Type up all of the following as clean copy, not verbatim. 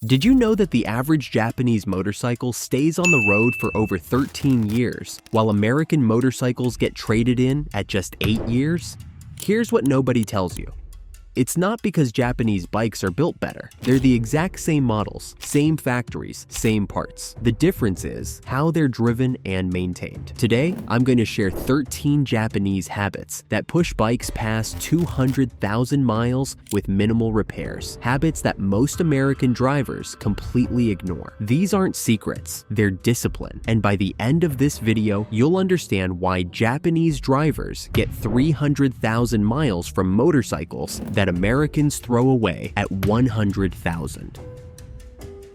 Did you know that the average Japanese motorcycle stays on the road for over 13 years, while American motorcycles get traded in at just 8 years? Here's what nobody tells you. It's not because Japanese bikes are built better. They're the exact same models, same factories, same parts. The difference is how they're driven and maintained. Today, I'm going to share 13 Japanese habits that push bikes past 200,000 miles with minimal repairs. Habits that most American drivers completely ignore. These aren't secrets, they're discipline. And by the end of this video, you'll understand why Japanese drivers get 300,000 miles from motorcycles that Americans throw away at 100,000.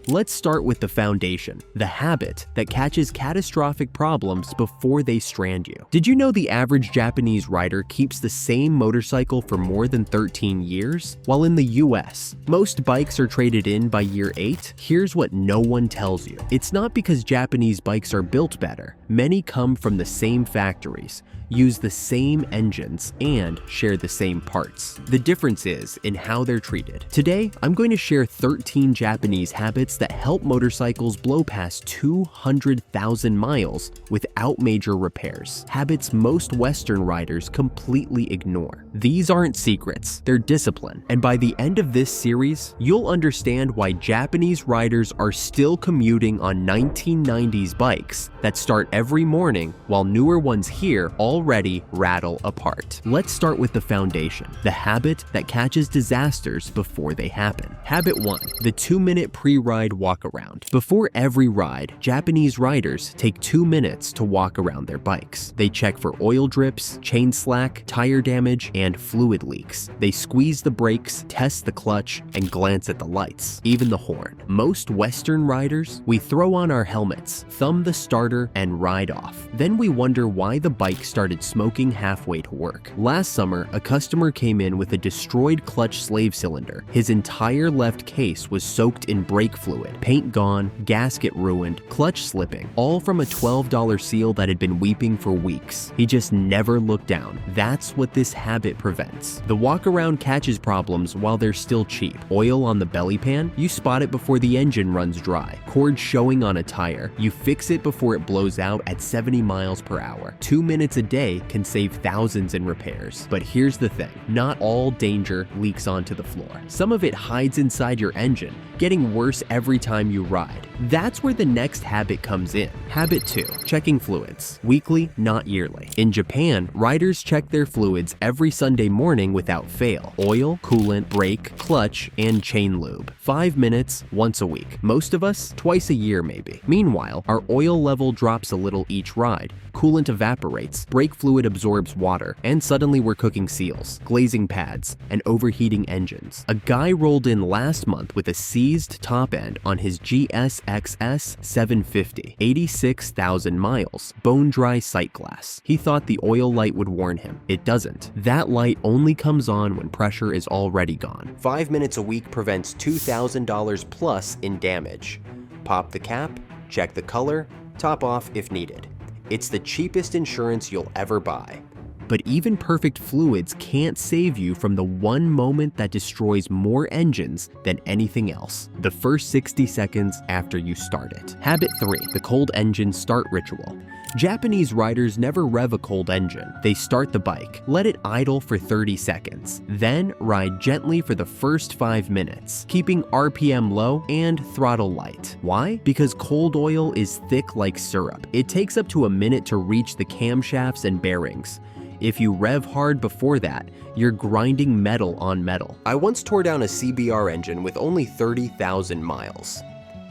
Let's start with the foundation, the habit that catches catastrophic problems before they strand you. Did you know the average Japanese rider keeps the same motorcycle for more than 13 years? While in the US, most bikes are traded in by year 8, here's what no one tells you. It's not because Japanese bikes are built better. Many come from the same factories, use the same engines, and share the same parts. The difference is in how they're treated. Today, I'm going to share 13 Japanese habits that help motorcycles blow past 200,000 miles without major repairs. Habits most Western riders completely ignore. These aren't secrets, they're discipline. And by the end of this series, you'll understand why Japanese riders are still commuting on 1990s bikes that start every morning while newer ones here already rattle apart. Let's start with the foundation, the habit that catches disasters before they happen. Habit 1, the 2-minute pre-ride walkaround. Before every ride, Japanese riders take 2 minutes to walk around their bikes. They check for oil drips, chain slack, tire damage, and fluid leaks. They squeeze the brakes, test the clutch, and glance at the lights, even the horn. Most Western riders, we throw on our helmets, thumb the starter, and ride off. Then we wonder why the bike started smoking halfway to work. Last summer, a customer came in with a destroyed clutch slave cylinder. His entire left case was soaked in brake fluid, paint gone, gasket ruined, clutch slipping, all from a $12 seal that had been weeping for weeks. He just never looked down. That's what this habit prevents. The walkaround catches problems while they're still cheap. Oil on the belly pan? You spot it before the engine runs dry. Cord showing on a tire? You fix it before it blows out at 70 miles per hour. 2 minutes a day can save thousands in repairs. But here's the thing, not all danger leaks onto the floor. Some of it hides inside your engine, getting worse every time you ride. That's where the next habit comes in. Habit 2, checking fluids. Weekly, not yearly. In Japan, riders check their fluids every Sunday morning without fail. Oil, coolant, brake, clutch, and chain lube. 5 minutes, once a week. Most of us, twice a year maybe. Meanwhile, our oil level drops a little each ride. Coolant evaporates, brake fluid absorbs water, and suddenly we're cooking seals, glazing pads, and overheating engines. A guy rolled in last month with a seized top end on his GSXS 750, 86,000 miles, bone-dry sight glass. He thought the oil light would warn him. It doesn't. That light only comes on when pressure is already gone. 5 minutes a week prevents $2,000 plus in damage. Pop the cap, check the color, top off if needed. It's the cheapest insurance you'll ever buy. But even perfect fluids can't save you from the one moment that destroys more engines than anything else: the first 60 seconds after you start it. Habit 3, the cold engine start ritual. Japanese riders never rev a cold engine. They start the bike, let it idle for 30 seconds, then ride gently for the first 5 minutes, keeping RPM low and throttle light. Why? Because cold oil is thick like syrup. It takes up to a minute to reach the camshafts and bearings. If you rev hard before that, you're grinding metal on metal. I once tore down a CBR engine with only 30,000 miles.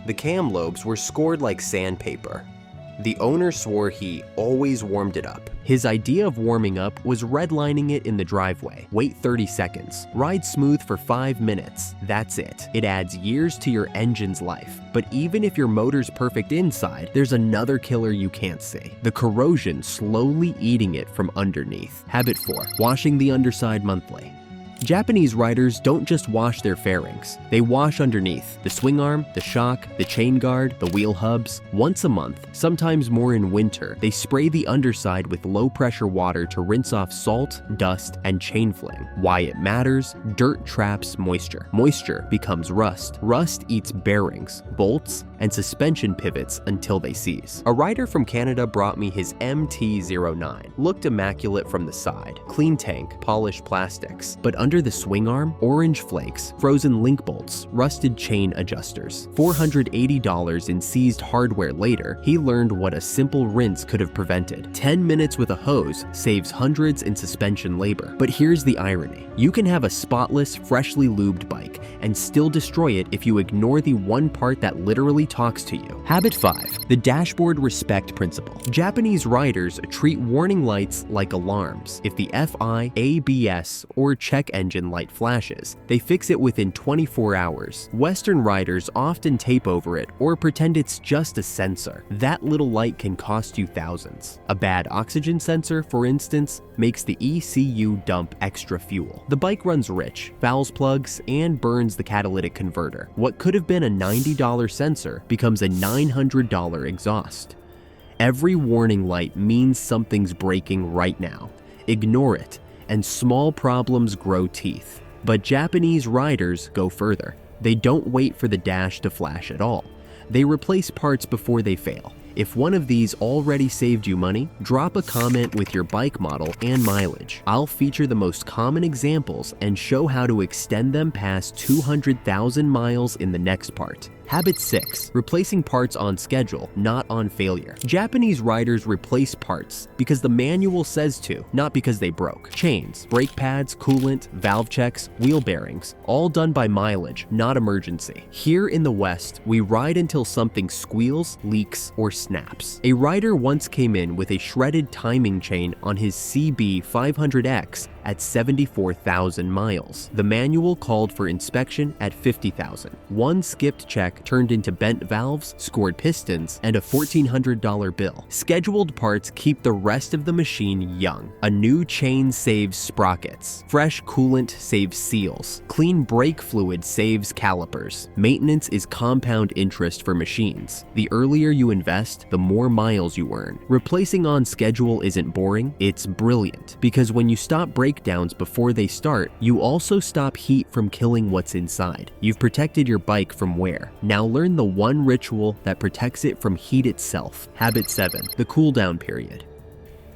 The cam lobes were scored like sandpaper. The owner swore he always warmed it up. His idea of warming up was redlining it in the driveway. Wait 30 seconds. Ride smooth for 5 minutes. That's it. It adds years to your engine's life. But even if your motor's perfect inside, there's another killer you can't see: the corrosion slowly eating it from underneath. Habit 4, washing the underside monthly. Japanese riders don't just wash their fairings, they wash underneath the swing arm, the shock, the chain guard, the wheel hubs. Once a month, sometimes more in winter, they spray the underside with low-pressure water to rinse off salt, dust, and chain fling. Why it matters? Dirt traps moisture. Moisture becomes rust. Rust eats bearings, bolts, and suspension pivots until they seize. A rider from Canada brought me his MT-09. Looked immaculate from the side. Clean tank, polished plastics. But under the swing arm, orange flakes, frozen link bolts, rusted chain adjusters. $480 in seized hardware later, he learned what a simple rinse could have prevented. 10 minutes with a hose saves hundreds in suspension labor. But here's the irony. You can have a spotless, freshly lubed bike and still destroy it if you ignore the one part that literally talks to you. Habit 5. The dashboard respect principle. Japanese riders treat warning lights like alarms. If the FI, ABS, or check engine light flashes, they fix it within 24 hours. Western riders often tape over it or pretend it's just a sensor. That little light can cost you thousands. A bad oxygen sensor, for instance, makes the ECU dump extra fuel. The bike runs rich, fouls plugs, and burns the catalytic converter. What could have been a $90 sensor becomes a $900 exhaust. Every warning light means something's breaking right now. Ignore it, and small problems grow teeth. But Japanese riders go further. They don't wait for the dash to flash at all. They replace parts before they fail. If one of these already saved you money, drop a comment with your bike model and mileage. I'll feature the most common examples and show how to extend them past 200,000 miles in the next part. Habit 6. Replacing parts on schedule, not on failure. Japanese riders replace parts because the manual says to, not because they broke. Chains, brake pads, coolant, valve checks, wheel bearings, all done by mileage, not emergency. Here in the West, we ride until something squeals, leaks, or snaps. A rider once came in with a shredded timing chain on his CB 500X at 74,000 miles. The manual called for inspection at 50,000. One skipped check turned into bent valves, scored pistons, and a $1,400 bill. Scheduled parts keep the rest of the machine young. A new chain saves sprockets. Fresh coolant saves seals. Clean brake fluid saves calipers. Maintenance is compound interest for machines. The earlier you invest, the more miles you earn. Replacing on schedule isn't boring, it's brilliant. Because when you stop breakdowns before they start, you also stop heat from killing what's inside. You've protected your bike from wear. Now learn the one ritual that protects it from heat itself. Habit 7. The cool down period.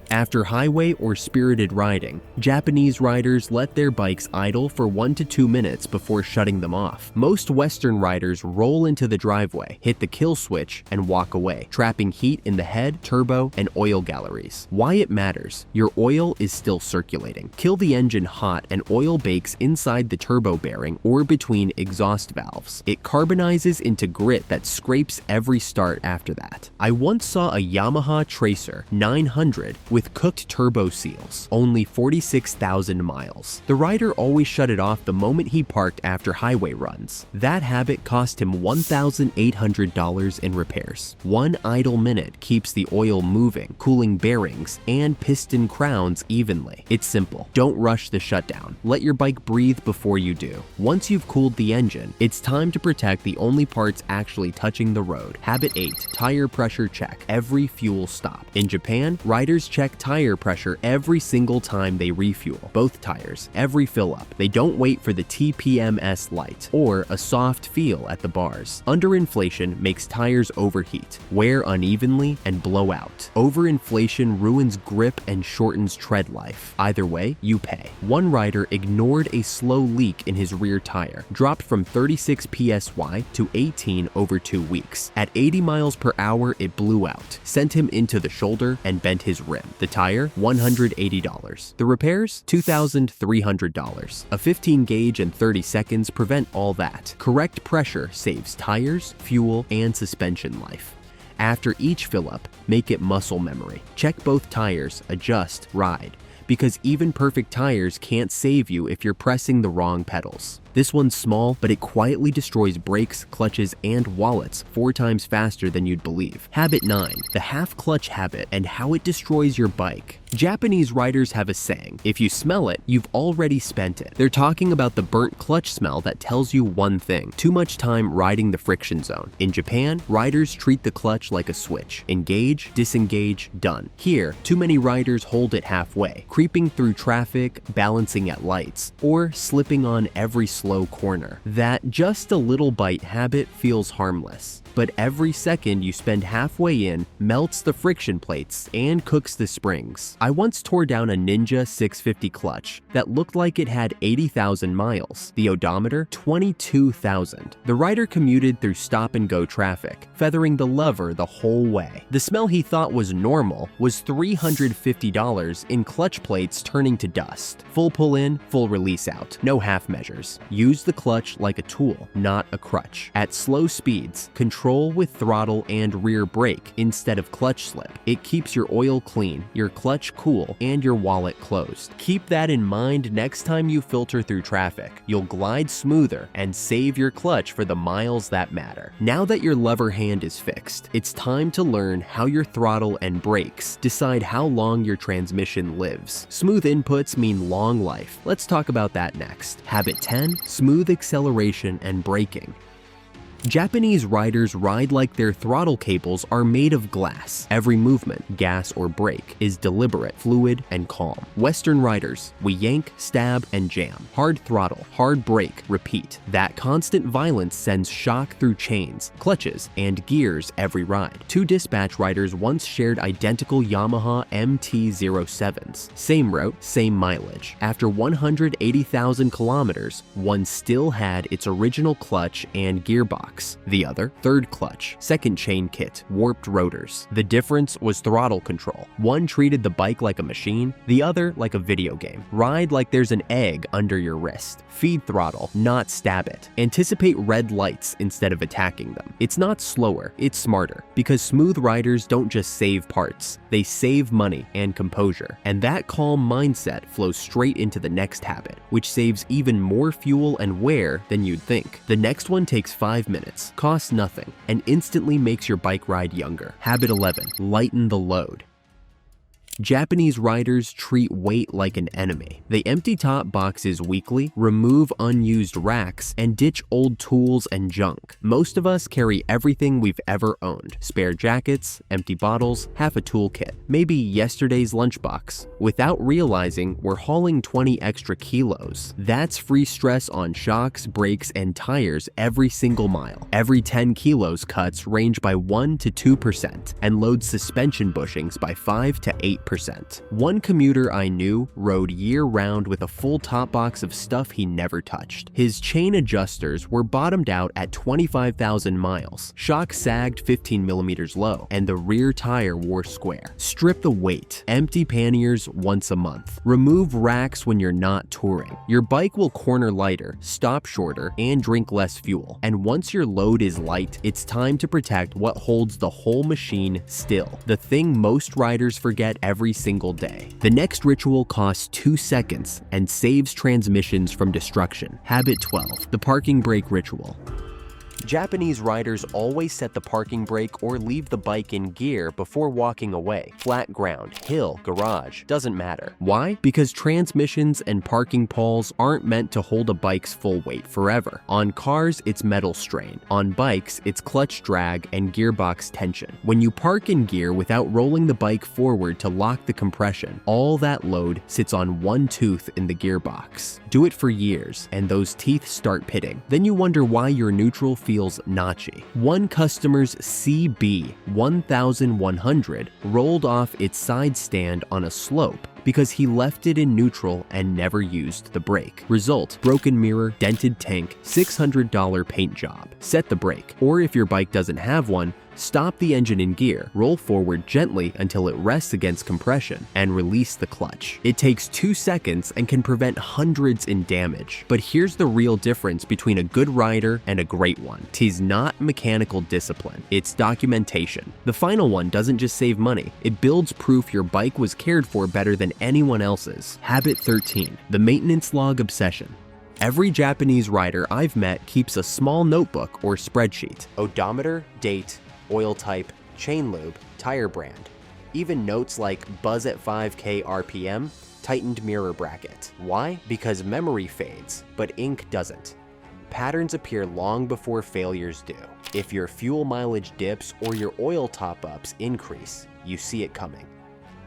After highway or spirited riding, Japanese riders let their bikes idle for 1 to 2 minutes before shutting them off. Most Western riders roll into the driveway, hit the kill switch, and walk away, trapping heat in the head, turbo, and oil galleries. Why it matters: your oil is still circulating. Kill the engine hot and oil bakes inside the turbo bearing or between exhaust valves. It carbonizes into grit that scrapes every start after that. I once saw a Yamaha Tracer 900 with cooked turbo seals, only 46,000 miles. The rider always shut it off the moment he parked after highway runs. That habit cost him $1,800 in repairs. One idle minute keeps the oil moving, cooling bearings and piston crowns evenly. It's simple. Don't rush the shutdown. Let your bike breathe before you do. Once you've cooled the engine, it's time to protect the only parts actually touching the road. Habit 8. Tire pressure check every fuel stop. In Japan, riders check tire pressure every single time they refuel, both tires, every fill up. They don't wait for the TPMS light or a soft feel at the bars. Underinflation makes tires overheat, wear unevenly, and blow out. Overinflation ruins grip and shortens tread life. Either way, you pay. One rider ignored a slow leak in his rear tire, dropped from 36 PSY to 18 over 2 weeks. At 80 miles per hour, it blew out, sent him into the shoulder, and bent his rim. The tire, $180. The repairs, $2,300. A 15 gauge and 30 seconds prevent all that. Correct pressure saves tires, fuel, and suspension life. After each fill-up, make it muscle memory. Check both tires, adjust, ride. Because even perfect tires can't save you if you're pressing the wrong pedals. This one's small, but it quietly destroys brakes, clutches, and wallets 4 times faster than you'd believe. Habit 9. The half-clutch habit and how it destroys your bike. Japanese riders have a saying, if you smell it, you've already spent it. They're talking about the burnt clutch smell that tells you one thing: too much time riding the friction zone. In Japan, riders treat the clutch like a switch. Engage, disengage, done. Here, too many riders hold it halfway, creeping through traffic, balancing at lights, or slipping on every slow corner. That just a little bite habit feels harmless, but every second you spend halfway in melts the friction plates and cooks the springs. I once tore down a Ninja 650 clutch that looked like it had 80,000 miles. The odometer, 22,000. The rider commuted through stop-and-go traffic, feathering the lever the whole way. The smell he thought was normal was $350 in clutch plates turning to dust. Full pull in, full release out. No half measures. Use the clutch like a tool, not a crutch. At slow speeds, control with throttle and rear brake instead of clutch slip. It keeps your oil clean, your clutch cool, and your wallet closed. Keep that in mind next time you filter through traffic. You'll glide smoother and save your clutch for the miles that matter. Now that your lever hand is fixed, it's time to learn how your throttle and brakes decide how long your transmission lives. Smooth inputs mean long life. Let's talk about that next. Habit 10. Smooth acceleration and braking. Japanese riders ride like their throttle cables are made of glass. Every movement, gas or brake, is deliberate, fluid, and calm. Western riders, we yank, stab, and jam. Hard throttle, hard brake, repeat. That constant violence sends shock through chains, clutches, and gears every ride. 2 dispatch riders once shared identical Yamaha MT-07s. Same route, same mileage. After 180,000 kilometers, one still had its original clutch and gearbox. The other, third clutch, second chain kit, warped rotors. The difference was throttle control. One treated the bike like a machine, the other like a video game. Ride like there's an egg under your wrist. Feed throttle, not stab it. Anticipate red lights instead of attacking them. It's not slower, it's smarter, because smooth riders don't just save parts, they save money and composure. And that calm mindset flows straight into the next habit, which saves even more fuel and wear than you'd think. The next one takes 5 minutes, costs nothing, and instantly makes your bike ride younger. Habit 11. Lighten the load. Japanese riders treat weight like an enemy. They empty top boxes weekly, remove unused racks, and ditch old tools and junk. Most of us carry everything we've ever owned: spare jackets, empty bottles, half a toolkit, maybe yesterday's lunchbox. Without realizing, we're hauling 20 extra kilos. That's free stress on shocks, brakes, and tires every single mile. Every 10 kilos cuts range by 1 to 2% and load suspension bushings by 5 to 8%. One commuter I knew rode year-round with a full top box of stuff he never touched. His chain adjusters were bottomed out at 25,000 miles, shocks sagged 15 millimeters low, and the rear tire wore square. Strip the weight. Empty panniers once a month. Remove racks when you're not touring. Your bike will corner lighter, stop shorter, and drink less fuel. And once your load is light, it's time to protect what holds the whole machine still. The thing most riders forget every single day. The next ritual costs 2 seconds and saves transmissions from destruction. Habit 12. The parking brake ritual. Japanese riders always set the parking brake or leave the bike in gear before walking away. Flat ground, hill, garage, doesn't matter. Why? Because transmissions and parking poles aren't meant to hold a bike's full weight forever. On cars, it's metal strain. On bikes, it's clutch drag and gearbox tension. When you park in gear without rolling the bike forward to lock the compression, all that load sits on one tooth in the gearbox. Do it for years, and those teeth start pitting. Then you wonder why your neutral feels notchy. One customer's CB 1100 rolled off its side stand on a slope because he left it in neutral and never used the brake. Result: broken mirror, dented tank, $600 paint job. Set the brake, or if your bike doesn't have one, stop the engine in gear, roll forward gently until it rests against compression, and release the clutch. It takes 2 seconds and can prevent hundreds in damage. But here's the real difference between a good rider and a great one. 'Tis not mechanical discipline, it's documentation. The final one doesn't just save money, it builds proof your bike was cared for better than anyone else's. Habit 13. The maintenance log obsession. Every Japanese rider I've met keeps a small notebook or spreadsheet. Odometer, date, oil type, chain lube, tire brand. Even notes like buzz at 5K RPM, tightened mirror bracket. Why? Because memory fades, but ink doesn't. Patterns appear long before failures do. If your fuel mileage dips or your oil top-ups increase, you see it coming.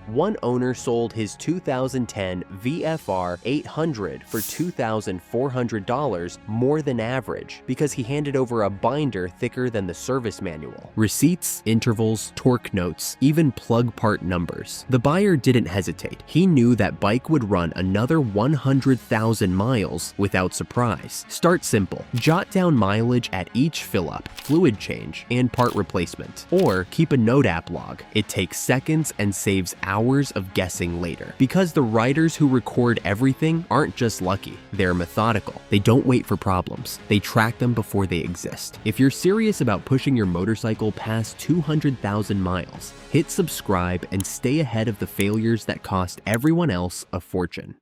One owner sold his 2010 VFR 800 for $2,400 more than average because he handed over a binder thicker than the service manual. Receipts, intervals, torque notes, even plug part numbers. The buyer didn't hesitate. He knew that bike would run another 100,000 miles without surprise. Start simple. Jot down mileage at each fill-up, fluid change, and part replacement. Or keep a note app log. It takes seconds and saves hours of guessing later. Because the riders who record everything aren't just lucky, they're methodical. They don't wait for problems. They track them before they exist. If you're serious about pushing your motorcycle past 200,000 miles, hit subscribe and stay ahead of the failures that cost everyone else a fortune.